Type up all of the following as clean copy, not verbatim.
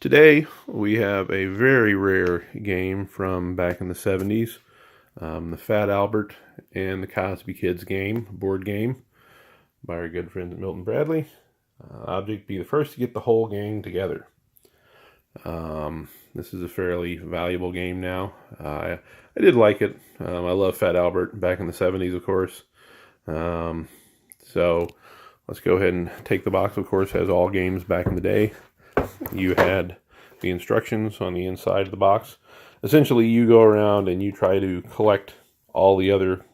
Today we have a very rare game from back in the 70s, the Fat Albert and the Cosby Kids board game by our good friend Milton Bradley. Object, be the first to get the whole gang together. This is a fairly valuable game now. I did like it. I love Fat Albert back in the 70s, of course. So let's go ahead and take the box. Of course, has all games back in the day. You had the instructions on the inside of the box. Essentially, you go around and you try to collect all the other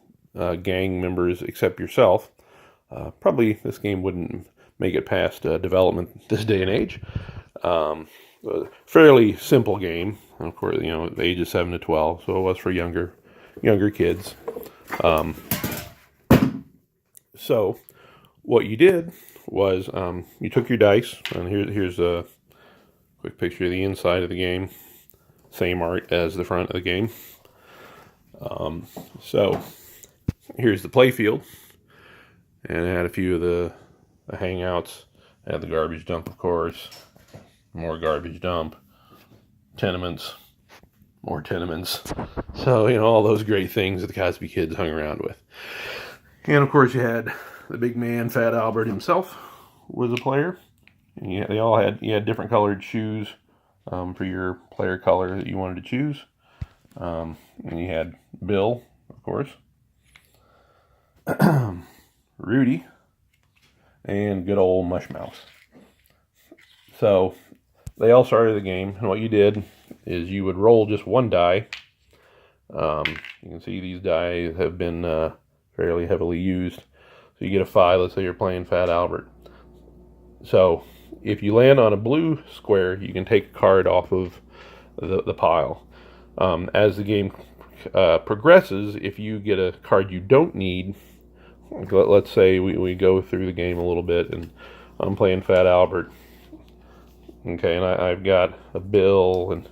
gang members except yourself. Probably this game wouldn't make it past development this day and age. Fairly simple game. Of course, you know, the ages 7 to 12, so it was for younger kids. So what you did was you took your dice, and here's a quick picture of the inside of the game. Same art as the front of the game. So here's the play field, and it had a few of the hangouts. It had the garbage dump, of course, more garbage dump, tenements, more tenements. So, you know, all those great things that the Cosby Kids hung around with. And of course you had the big man, Fat Albert himself, was a player. And you had different colored shoes for your player color that you wanted to choose. And you had Bill, of course, Rudy, and good old Mushmouth. So they all started the game, and what you did is you would roll just one die. You can see these die have been fairly heavily used. So you get a 5, let's say you're playing Fat Albert. So if you land on a blue square, you can take a card off of the pile. As the game progresses, if you get a card you don't need, let's say we go through the game a little bit, and I'm playing Fat Albert. Okay, and I've got a Bill, and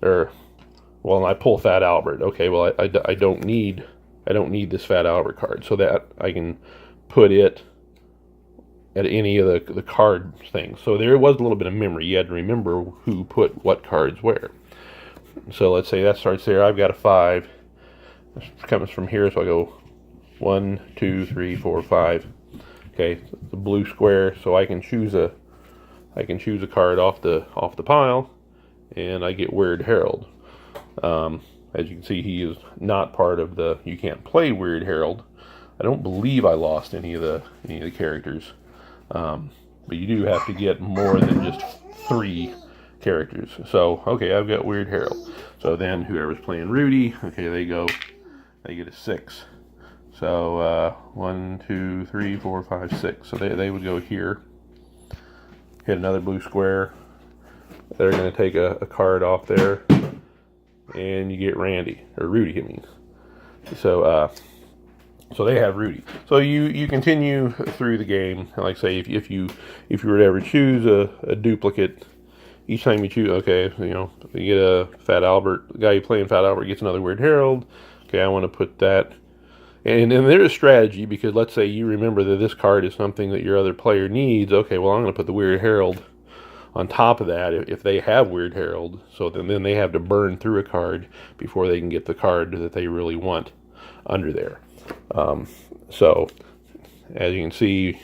I pull Fat Albert. Okay, well I don't need this Fat Albert card, so that I can put it at any of the card things. So there was a little bit of memory. You had to remember who put what cards where. So let's say that starts there. I've got a 5. This comes from here, so I go 1, 2, 3, 4, 5. Okay, the blue square, so I can choose a card off the pile, and I get Weird Harold. As you can see, he is not part of the. You can't play Weird Harold. I don't believe I lost any of the characters. But you do have to get more than just 3 characters. So, okay, I've got Weird Harold. So then whoever's playing Rudy, okay, they get a 6. So 1, 2, 3, 4, 5, 6. So they would go here. Hit another blue square. They're going to take a card off there, and you get Rudy, I mean. So they have Rudy. So you continue through the game. Like say, if you were to ever choose a duplicate, each time you choose, okay, you know, you get a Fat Albert. The guy you playing Fat Albert gets another Weird Harold. Okay, I want to put that. And there's a strategy, because let's say you remember that this card is something that your other player needs. Okay, well, I'm going to put the Weird Harold on top of that if they have Weird Harold. So then they have to burn through a card before they can get the card that they really want under there. So as you can see,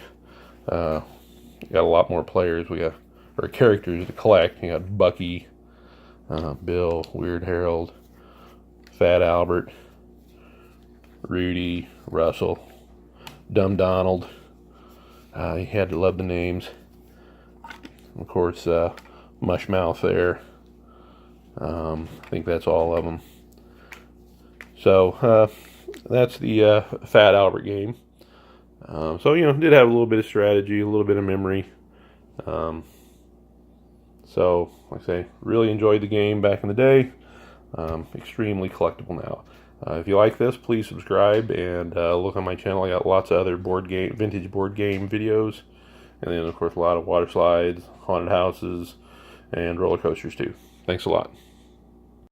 got a lot more players. We got characters to collect. You got Bucky, Bill, Weird Harold, Fat Albert, Rudy, Russell, Dumb Donald. You had to love the names. Of course, Mushmouth there. I think that's all of them. So that's the Fat Albert game. So, you know, did have a little bit of strategy, a little bit of memory. So, like I say, really enjoyed the game back in the day. Extremely collectible now. If you like this, please subscribe and look on my channel. I got lots of other vintage board game videos. And then, of course, a lot of water slides, haunted houses, and roller coasters, too. Thanks a lot.